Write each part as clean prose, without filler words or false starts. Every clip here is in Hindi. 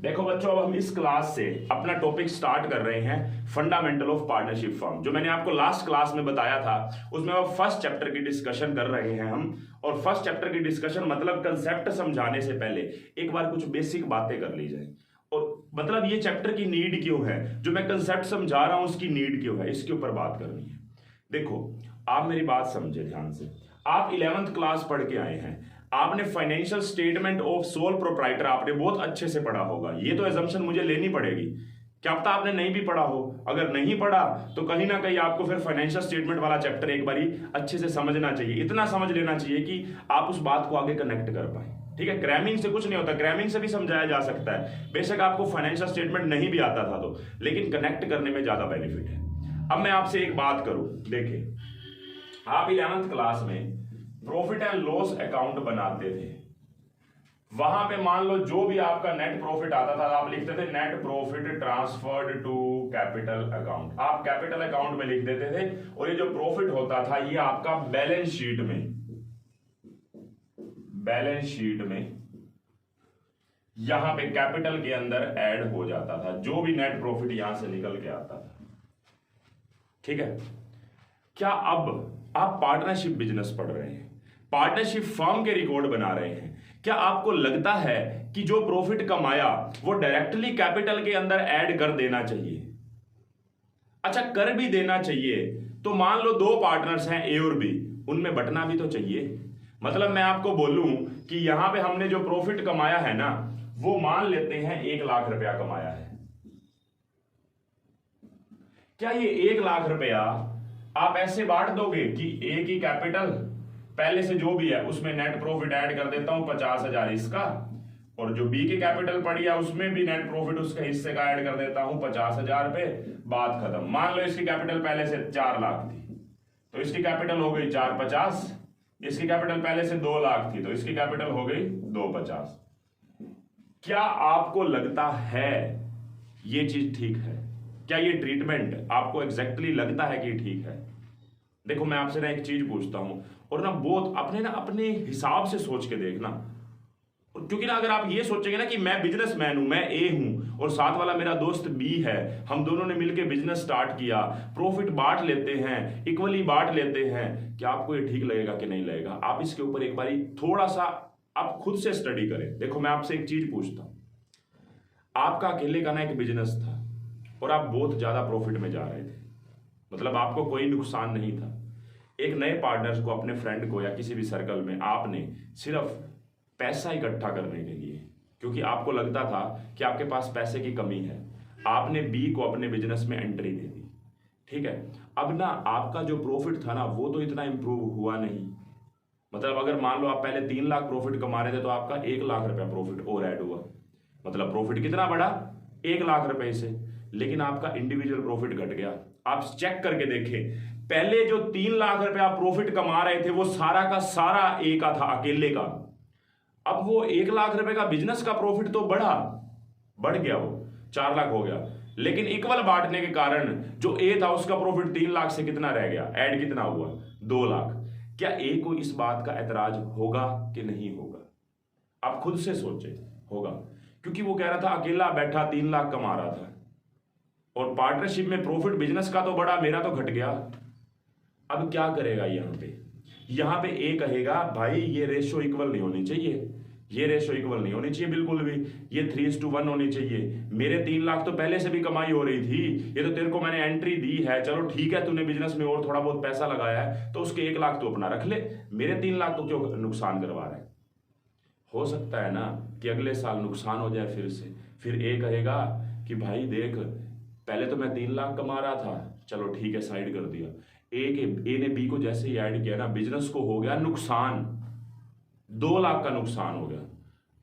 देखो बच्चों, अब हम इस क्लास से अपना टॉपिक स्टार्ट कर रहे हैं फंडामेंटल ऑफ पार्टनरशिप फर्म। जो मैंने आपको लास्ट क्लास में बताया था उसमें अब फर्स्ट चैप्टर की डिस्कशन कर रहे हैं हम। और फर्स्ट चैप्टर की डिस्कशन मतलब कंसेप्ट समझाने से पहले एक बार कुछ बेसिक बातें कर ली जाए। और मतलब ये चैप्टर की नीड क्यों है, जो मैं कंसेप्ट समझा रहा हूं उसकी नीड क्यों है, इसके ऊपर बात करनी है। देखो, आप मेरी बात समझे ध्यान से। आप 11th क्लास पढ़ के आए हैं, आपने financial statement of sole proprietor आपने बहुत अच्छे से पढ़ा होगा। ये तो एजम्पशन मुझे लेनी पड़ेगी, क्या पता आपने नहीं भी पढ़ा हो। अगर नहीं पढ़ा तो कहीं ना कहीं आपको फिर फाइनेंशियल स्टेटमेंट वाला चैप्टर एक बारी अच्छे से समझना चाहिए। इतना समझ लेना चाहिए कि आप उस बात को आगे कनेक्ट कर पाए। ठीक है, क्रैमिंग से कुछ नहीं होता, क्रैमिंग से भी समझाया जा सकता है। बेशक आपको फाइनेंशियल स्टेटमेंट नहीं भी आता था तो, लेकिन कनेक्ट करने में ज्यादा बेनिफिट है। अब मैं आपसे एक बात करूं, देखिए आप 11th क्लास में प्रॉफिट एंड लॉस अकाउंट बनाते थे। वहां पे मान लो जो भी आपका नेट प्रॉफिट आता था आप लिखते थे net profit transferred to capital account. आप कैपिटल अकाउंट में लिख देते थे और ये जो प्रॉफिट होता था ये आपका बैलेंस शीट में यहां पे कैपिटल के अंदर ऐड हो जाता था, जो भी नेट प्रॉफिट यहां से निकल के आता था। ठीक है, क्या अब आप पार्टनरशिप बिजनेस पढ़ रहे हैं, पार्टनरशिप फर्म के रिकॉर्ड बना रहे हैं, क्या आपको लगता है कि जो प्रॉफिट कमाया वो डायरेक्टली कैपिटल के अंदर ऐड कर देना चाहिए? अच्छा, कर भी देना चाहिए तो मान लो दो पार्टनर्स हैं ए और बी, उनमें बंटना भी तो चाहिए। मतलब मैं आपको बोलूं कि यहां पे हमने जो प्रॉफिट कमाया है ना, वो मान लेते हैं 1 लाख रुपया कमाया है। क्या ये 1 लाख रुपया आप ऐसे बांट दोगे कि ए की कैपिटल पहले से जो भी है उसमें नेट प्रॉफिट ऐड कर देता हूं 50,000 इसका, और जो बी की कैपिटल पड़ी है उसमें भी नेट प्रॉफिट उसके हिस्से का ऐड कर देता हूं 50,000 रुपए, बात खत्म। मान लो इसकी कैपिटल पहले से 4 लाख थी तो इसकी कैपिटल हो गई 450, इसकी कैपिटल पहले से 2 लाख थी तो इसकी कैपिटल हो गई 250। क्या आपको लगता है ये चीज ठीक है? क्या ये ट्रीटमेंट आपको एग्जैक्टली लगता है कि ठीक है? देखो मैं आपसे ना एक चीज पूछता हूं और ना बहुत अपने हिसाब से सोच के देखना, क्योंकि ना अगर आप ये सोचेंगे ना कि मैं बिजनेसमैन हूं, मैं ए हूं और साथ वाला मेरा दोस्त बी है, हम दोनों ने मिलकर बिजनेस स्टार्ट किया, प्रॉफिट बांट लेते हैं, इक्वली बांट लेते हैं, क्या आपको ये ठीक लगेगा कि नहीं लगेगा? आप इसके ऊपर एक बारी थोड़ा सा आप खुद से स्टडी करें। देखो मैं आपसे एक चीज पूछता हूं, आपका अकेले का ना एक बिजनेस था और आप बहुत ज्यादा प्रॉफिट में जा रहे थे, मतलब आपको कोई नुकसान नहीं था। एक नए पार्टनर्स को, अपने फ्रेंड को या किसी भी सर्कल में आपने सिर्फ पैसा इकट्ठा करने के लिए, क्योंकि आपको लगता था कि आपके पास पैसे की कमी है, आपने बी को अपने बिजनेस में एंट्री दे दी। ठीक है, अब ना आपका जो प्रॉफिट था ना वो तो इतना इंप्रूव हुआ नहीं। मतलब अगर मान लो आप पहले 3 लाख प्रॉफिट कमा रहे थे तो आपका 1 लाख रुपया प्रॉफिट और ऐड हुआ, मतलब प्रॉफिट कितना बढ़ा? 1 लाख रुपए से। लेकिन आपका इंडिविजुअल प्रॉफिट घट गया। आप चेक करके देखें, पहले जो 3 लाख रुपया प्रॉफिट कमा रहे थे वो सारा का सारा ए का था, अकेले का। अब वो 1 लाख रुपए का बिजनेस का प्रॉफिट तो बढ़ गया, वो 4 लाख हो गया, लेकिन इक्वल बांटने के कारण जो ए था उसका प्रॉफिट 3 लाख से कितना रह गया? ऐड कितना हुआ? 2 लाख। क्या ए को इस बात का एतराज होगा कि नहीं होगा? आप खुद से सोचे, होगा, क्योंकि वो कह रहा था अकेला बैठा 3 लाख कमा रहा था और पार्टनरशिप में प्रॉफिट बिजनेस का तो बढ़ा, मेरा तो घट गया। अब क्या करेगा? यहां पे ए कहेगा भाई ये रेशो इक्वल नहीं होनी चाहिए, ये रेशो इक्वल नहीं होनी चाहिए बिल्कुल भी, ये 3:1 होनी चाहिए। मेरे 3 लाख तो पहले से भी कमाई हो रही थी, ये तो तेरे को मैंने एंट्री दी है, चलो ठीक है तूने बिजनेस में और थोड़ा बहुत पैसा लगाया है तो उसके 1 लाख तो अपना रख ले, मेरे 3 लाख तो क्यों नुकसान करवा रहा है? हो सकता है ना कि अगले साल नुकसान हो जाए फिर से, फिर ए कहेगा कि भाई देख पहले तो मैं 3 लाख कमा रहा था, चलो ठीक है साइड कर दिया। ए ने बी को जैसे ही ऐड किया ना, बिजनेस को हो गया नुकसान, 2 लाख का नुकसान हो गया।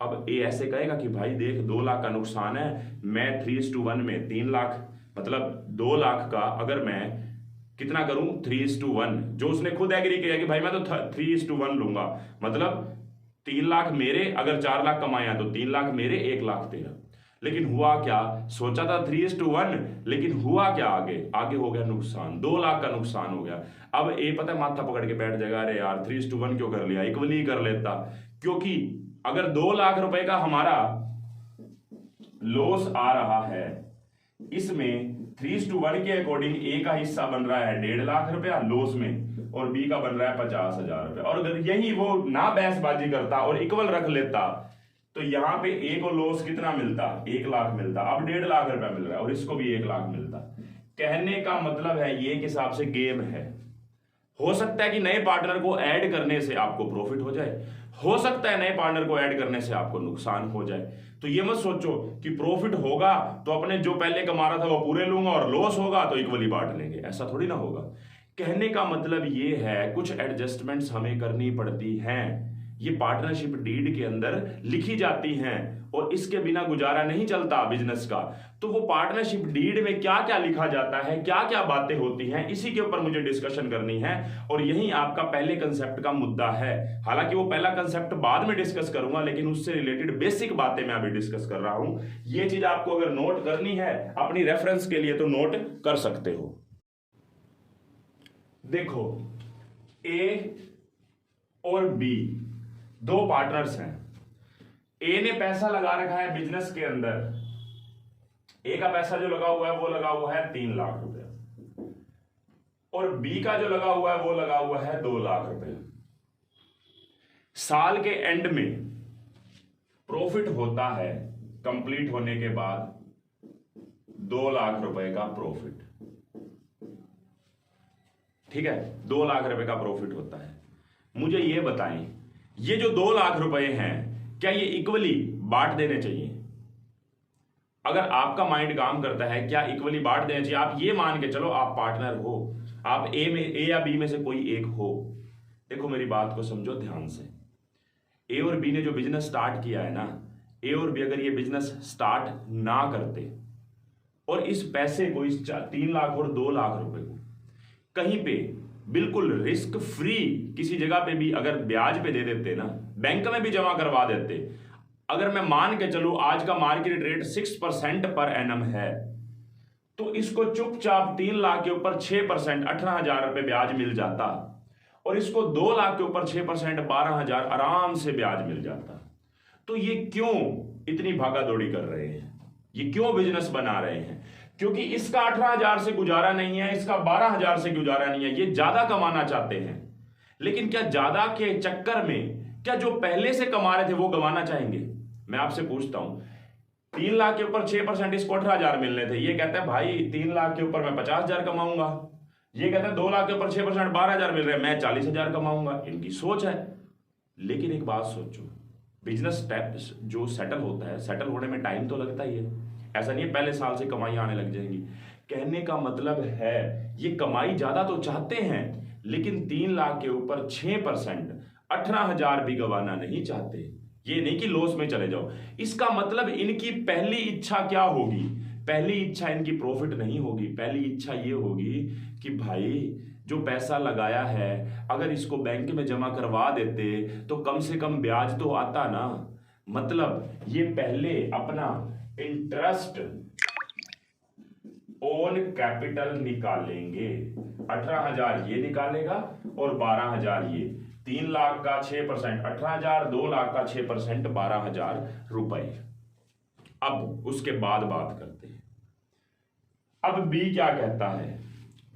अब ए ऐसे कहेगा कि भाई देख 2 लाख का नुकसान है, मैं 3:1 में 3 लाख, मतलब 2 लाख का अगर मैं कितना करूं 3:1, जो उसने खुद एग्री किया कि भाई मैं तो 3:1 लूंगा, मतलब 3 लाख मेरे, अगर 4 लाख कमाया तो 3 लाख मेरे, 1 लाख तेरा। लेकिन हुआ क्या? सोचा था 3:1, लेकिन हुआ क्या? आगे हो गया नुकसान, 2 लाख का नुकसान हो गया। अब ए पता है माथा पकड़ के बैठ जाएगा, अरे यार 3:1 क्यों कर लिया, इक्वली कर लेता। क्योंकि अगर 2 लाख रुपए का हमारा लॉस आ रहा है, इसमें 3:1 के अकॉर्डिंग ए का हिस्सा बन रहा है 1.5 लाख रुपया लॉस में और बी का बन रहा है 50,000 रुपया। और अगर यही वो ना बहसबाजी करता और इक्वल रख लेता तो यहां पे ए को लॉस कितना मिलता, 1 लाख मिलता, अब 1.5 लाख रुपया मिल रहा है और इसको भी 1 लाख मिलता। कहने का मतलब है ये एक हिसाब से गेम है। हो सकता है कि नए पार्टनर को ऐड करने से आपको प्रॉफिट हो जाए, हो सकता है नए पार्टनर को ऐड करने से आपको नुकसान हो जाए। तो ये मत सोचो कि प्रॉफिट होगा तो अपने जो पहले कमा रहा था वो पूरे लूंगा और लॉस होगा तो इक्वली बांट लेंगे, ऐसा थोड़ी ना होगा। कहने का मतलब ये है कुछ एडजस्टमेंट्स हमें करनी पड़ती हैं, ये पार्टनरशिप डीड के अंदर लिखी जाती हैं और इसके बिना गुजारा नहीं चलता बिजनेस का। तो वो पार्टनरशिप डीड में क्या क्या लिखा जाता है, क्या क्या बातें होती हैं, इसी के ऊपर मुझे डिस्कशन करनी है और यही आपका पहले कंसेप्ट का मुद्दा है। हालांकि वो पहला कंसेप्ट बाद में डिस्कस करूंगा, लेकिन उससे रिलेटेड बेसिक बातें मैं अभी डिस्कस कर रहा हूं। ये चीज आपको अगर नोट करनी है अपनी रेफरेंस के लिए तो नोट कर सकते हो। देखो, ए और बी दो पार्टनर्स हैं। ए ने पैसा लगा रखा है बिजनेस के अंदर, ए का पैसा जो लगा हुआ है वो लगा हुआ है 3 लाख रुपए और बी का जो लगा हुआ है वो लगा हुआ है 2 लाख रुपए। साल के एंड में प्रॉफिट होता है कंप्लीट होने के बाद 2 लाख रुपए का प्रॉफिट। ठीक है, 2 लाख रुपए का प्रॉफिट होता है। मुझे ये बताएं, ये जो 2 लाख रुपए हैं क्या ये इक्वली बांट देने चाहिए? अगर आपका माइंड काम करता है क्या इक्वली बांट देना चाहिए, आप ये मान के चलो आप पार्टनर हो, आप ए या बी में से कोई एक हो। देखो मेरी बात को समझो ध्यान से, ए और बी ने जो बिजनेस स्टार्ट किया है ना, ए और बी अगर ये बिजनेस स्टार्ट ना करते और इस पैसे को, इस 3 लाख और 2 लाख रुपए को कहीं पे बिल्कुल रिस्क फ्री किसी जगह पे भी अगर ब्याज पे दे देते ना, बैंक में भी जमा करवा देते, अगर मैं मान के चलूं आज का मार्केट रेट 6% पर एनम है, तो इसको चुपचाप 3 लाख के ऊपर 6% 18,000 रुपए ब्याज मिल जाता और इसको 2 लाख के ऊपर 6% 12,000 आराम से ब्याज मिल जाता। तो ये क्यों इतनी भागा दौड़ी कर रहे हैं, ये क्यों बिजनेस बना रहे हैं? क्योंकि इसका 18,000 से गुजारा नहीं है, इसका 12,000 से गुजारा नहीं है, ये ज्यादा कमाना चाहते हैं। लेकिन क्या ज्यादा के चक्कर में क्या जो पहले से कमा रहे थे वो गंवाना चाहेंगे? मैं आपसे पूछता हूं, 3 लाख के ऊपर 6% इसको 18,000 मिलने थे, ये कहता है भाई 3 लाख के ऊपर मैं 50,000 कमाऊंगा। ये कहता है 2 लाख के ऊपर 6% 12,000 मिल रहे हैं, मैं 40,000 कमाऊंगा। इनकी सोच है। लेकिन एक बात सोचो, बिजनेस स्टेप जो सेटल होता है, सेटल होने में टाइम तो लगता ही है। ऐसा नहीं है पहले साल से कमाई आने लग जाएंगी। कहने का मतलब है ये कमाई ज्यादा तो चाहते हैं, लेकिन 3 लाख के ऊपर 6% 18,000 भी गंवाना नहीं चाहते। ये नहीं कि लॉस में चले जाओ। इसका मतलब इनकी पहली इच्छा क्या होगी? पहली इच्छा इनकी प्रॉफिट नहीं होगी, पहली इच्छा ये होगी कि भाई जो पैसा लगाया है अगर इसको बैंक में जमा करवा देते तो कम से कम ब्याज तो आता ना। मतलब ये पहले अपना इंटरेस्ट ऑन कैपिटल निकालेंगे, 18,000 ये निकालेगा और 12,000 ये। 3 लाख का 6% 18,000, 2 लाख का 6% 12,000 रुपए। अब उसके बाद बात करते हैं। अब बी क्या कहता है?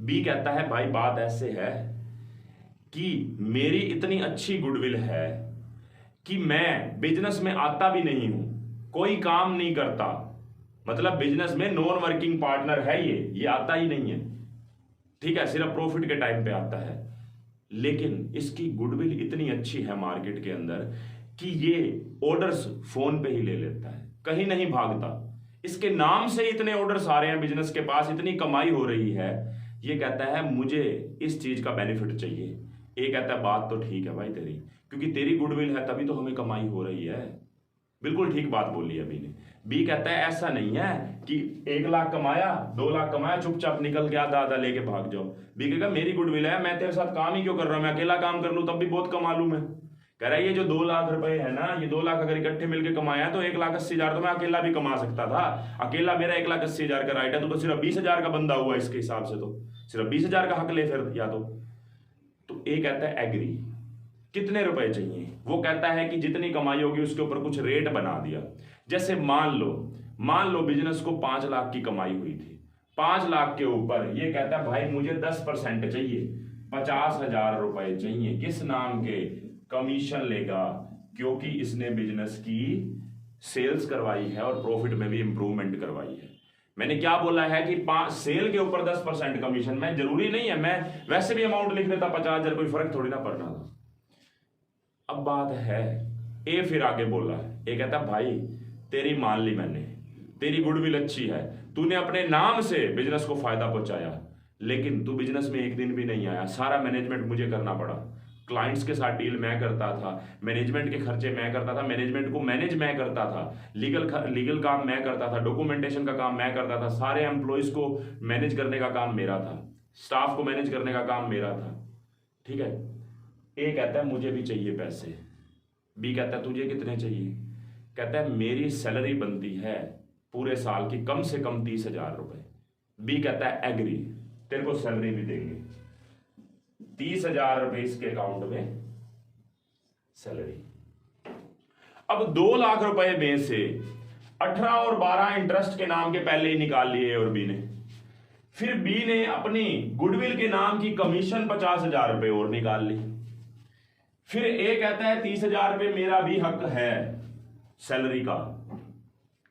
बी कहता है भाई बात ऐसे है कि मेरी इतनी अच्छी गुडविल है कि मैं बिजनेस में आता भी नहीं हूं, कोई काम नहीं करता, मतलब बिजनेस में नॉन वर्किंग पार्टनर है ये आता ही नहीं है। ठीक है, सिर्फ प्रॉफिट के टाइम पे आता है, लेकिन इसकी गुडविल इतनी अच्छी है मार्केट के अंदर कि ये ऑर्डर्स फोन पे ही ले लेता है, कहीं नहीं भागता। इसके नाम से इतने ऑर्डर्स आ रहे हैं बिजनेस के पास, इतनी कमाई हो रही है। ये कहता है मुझे इस चीज का बेनिफिट चाहिए। ये कहता है बात तो ठीक है भाई तेरी, क्योंकि तेरी गुडविल है तभी तो हमें कमाई हो रही है। बिल्कुल ठीक बात बोली है बी ने। बी कहता है ऐसा नहीं है कि 1 लाख कमाया 2 लाख कमाया चुपचाप निकल के आधा आधा लेके भाग जाओ। बी कहेगा मेरी गुडविल है, मैं तेरे साथ काम ही क्यों कर रहा हूं, मैं अकेला काम कर लूं तब भी बहुत कमा लूं। मैं कह रहा है ये जो 2 लाख रुपए है ना, ये 2 लाख अगर इकट्ठे मिलकर कमाया तो 1,80,000 तो मैं अकेला भी कमा सकता था। अकेला मेरा 1,80,000 का राइट है, तो सिर्फ 20,000 का बंदा हुआ इसके हिसाब से, तो सिर्फ 20,000 का हक ले फिर या तो ए कहता है एग्री। कितने रुपए चाहिए? वो कहता है कि जितनी कमाई होगी उसके ऊपर कुछ रेट बना दिया। जैसे मान लो बिजनेस को 5 लाख की कमाई हुई थी, 5 लाख के ऊपर ये कहता है भाई मुझे 10% चाहिए, 50,000 रुपए चाहिए। किस नाम के? कमीशन लेगा, क्योंकि इसने बिजनेस की सेल्स करवाई है और प्रॉफिट में भी इंप्रूवमेंट करवाई है। मैंने क्या बोला है कि सेल के ऊपर 10% कमीशन। मैं जरूरी नहीं है, मैं वैसे भी अमाउंट लिख देता 50,000, कोई फर्क थोड़ी ना पड़ रहा था। अब बात है, ए फिर आगे बोला है, ए कहता भाई तेरी मान ली मैंने, तेरी गुडविल अच्छी है, तूने अपने नाम से बिजनेस को फायदा पहुंचाया, लेकिन तू बिजनेस में एक दिन भी नहीं आया, सारा मैनेजमेंट मुझे करना पड़ा, क्लाइंट्स के साथ डील मैं करता था, मैनेजमेंट के खर्चे मैं करता था, मैनेजमेंट को मैनेज मैं करता था, लीगल काम मैं करता था, डॉक्यूमेंटेशन का काम मैं करता था, सारे एम्प्लॉयज को मैनेज करने का काम मेरा था, स्टाफ को मैनेज करने का काम मेरा था। ठीक है, ए कहता है मुझे भी चाहिए पैसे, बी कहता है तुझे कितने चाहिए? कहता है मेरी सैलरी बनती है पूरे साल की कम से कम 30,000 रुपए। बी कहता है एग्री, तेरे को सैलरी भी देंगे, 30,000 रुपए इसके अकाउंट में सैलरी। अब 2 लाख रुपए में से 18 और 12 इंटरेस्ट के नाम के पहले ही निकाल लिए और बी ने। फिर बी ने अपनी गुडविल के नाम की कमीशन 50,000 रुपए और निकाल ली। फिर ए कहता है 30,000 रुपए मेरा भी हक है सैलरी का।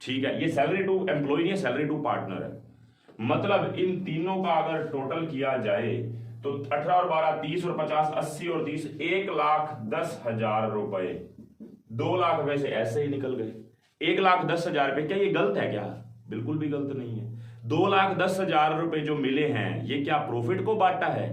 ठीक है, ये सैलरी टू एम्प्लॉय नहीं है, सैलरी टू पार्टनर है। मतलब इन तीनों का अगर टोटल किया जाए तो 18 और 12 30 और 50 80 और 30 1,10,000 रुपए। 2 लाख रुपए से ऐसे ही निकल गए। 1,10,000 रुपए, क्या ये गलत है? क्या बिल्कुल भी गलत नहीं है। 2,10,000 रुपए जो मिले हैं, ये क्या प्रॉफिट को बांटा है?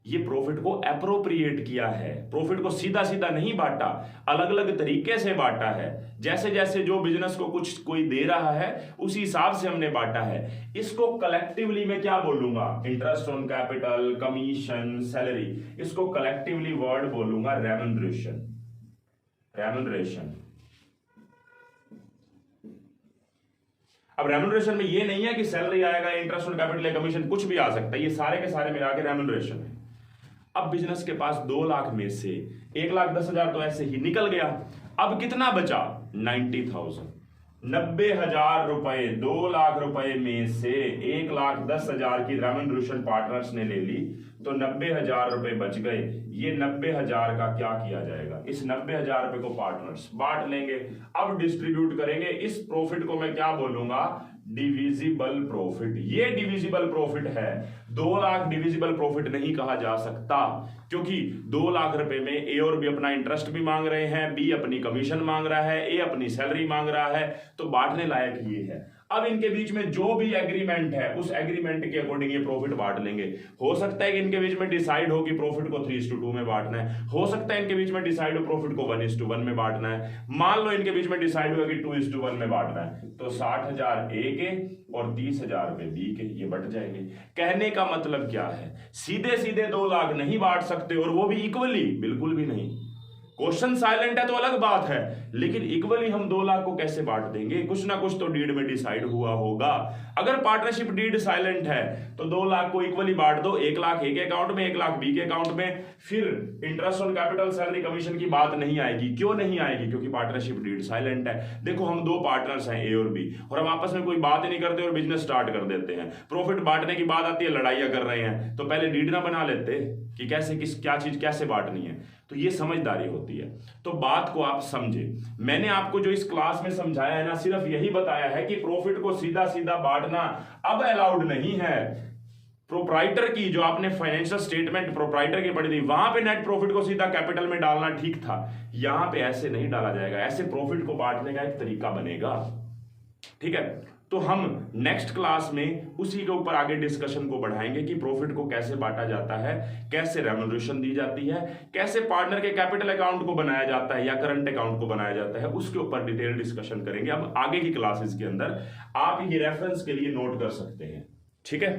ये प्रॉफिट को एप्रोप्रिएट किया है। प्रॉफिट को सीधा सीधा नहीं बांटा, अलग अलग तरीके से बांटा है। जैसे जैसे जो बिजनेस को कुछ कोई दे रहा है उसी हिसाब से हमने बांटा है। इसको कलेक्टिवली मैं क्या बोलूंगा? Interest on capital, commission, salary, इसको कलेक्टिवली वर्ड बोलूंगा रेम्यूनरेशन। रेम्यूनरेशन। अब रेम्यूनरेशन में ये नहीं है कि सैलरी आएगा, इंटरेस्ट ऑन कैपिटल या कमीशन, कुछ भी आ सकता है। ये सारे के सारे मिला के रेम्यूनरेशन है। अब बिजनेस के पास 2 लाख में से 1,10,000 तो ऐसे ही निकल गया। अब कितना बचा? 90,000। 90,000 रुपए। 2 लाख रुपए में से 1,10,000 की रेम्यूनरेशन पार्टनर्स ने ले ली तो 90,000 रुपए बच गए। ये 90,000 का क्या किया जाएगा? इस 90,000 रुपए को पार्टनर्स बांट लेंगे। अब डिस्ट्रीब्यूट करेंगे। इस प्रॉफिट को मैं क्या बोलूंगा? Divisible profit. ये डिविजिबल प्रॉफिट है। 2 लाख डिविजिबल प्रॉफिट नहीं कहा जा सकता, क्योंकि 2 लाख रुपए में ए और बी अपना इंटरेस्ट भी मांग रहे हैं, बी अपनी कमीशन मांग रहा है, ए अपनी सैलरी मांग रहा है, तो बांटने लायक ये है। अब इनके बीच में जो भी एग्रीमेंट है उस एग्रीमेंट के अकॉर्डिंग ये प्रॉफिट बांट लेंगे। हो सकता है कि इनके बीच में डिसाइड हो कि प्रॉफिट को 3:2 में बांटना है। हो सकता है इनके बीच में डिसाइड हो प्रॉफिट को 1:1 में बांटना है। मान लो इनके बीच में डिसाइड हुआ कि 2:1 में बांटना है, तो 60,000 ए के और 30,000 रुपए बी के, ये बट जाएंगे। कहने का मतलब क्या है? सीधे सीधे 2 लाख नहीं बांट सकते, और वो भी इक्वली, बिल्कुल भी नहीं। क्वेश्चन साइलेंट है तो अलग बात है, लेकिन इक्वली हम 2 लाख को कैसे बांट देंगे? कुछ ना कुछ तो डीड में डिसाइड हुआ होगा। अगर पार्टनरशिप डीड साइलेंट है तो 2 लाख को इक्वली बांट दो। 1 लाख ए के अकाउंट में, 1 लाख बी के अकाउंट में। फिर interest on capital, salary, commission की बात नहीं आएगी। क्यों नहीं आएगी? क्योंकि पार्टनरशिप डीड साइलेंट है। देखो, हम 2 पार्टनर्स हैं, ए और बी, और हम आपस में कोई बात ही नहीं करते और बिजनेस स्टार्ट कर देते हैं। प्रॉफिट बांटने की बात आती है, लड़ाइयां कर रहे हैं, तो पहले डीड ना बना लेते कि कैसे क्या चीज कैसे बांटनी है। तो ये समझदारी होती है। तो बात को आप समझे। मैंने आपको जो इस क्लास में समझाया है ना, सिर्फ यही बताया है कि प्रॉफिट को सीधा सीधा बांटना अब अलाउड नहीं है। प्रोप्राइटर की जो आपने फाइनेंशियल स्टेटमेंट प्रोप्राइटर की पढ़ी थी, वहां पे नेट प्रॉफिट को सीधा कैपिटल में डालना ठीक था। यहां पे ऐसे नहीं डाला जाएगा। ऐसे प्रॉफिट को बांटने का एक तरीका बनेगा। ठीक है, तो हम नेक्स्ट क्लास में उसी के ऊपर आगे डिस्कशन को बढ़ाएंगे कि प्रॉफिट को कैसे बांटा जाता है, कैसे रेम्यूनरेशन दी जाती है, कैसे पार्टनर के कैपिटल अकाउंट को बनाया जाता है या करंट अकाउंट को बनाया जाता है। उसके ऊपर डिटेल डिस्कशन करेंगे। अब आगे की क्लासेस के अंदर आप ये रेफरेंस के लिए नोट कर सकते हैं। ठीक है।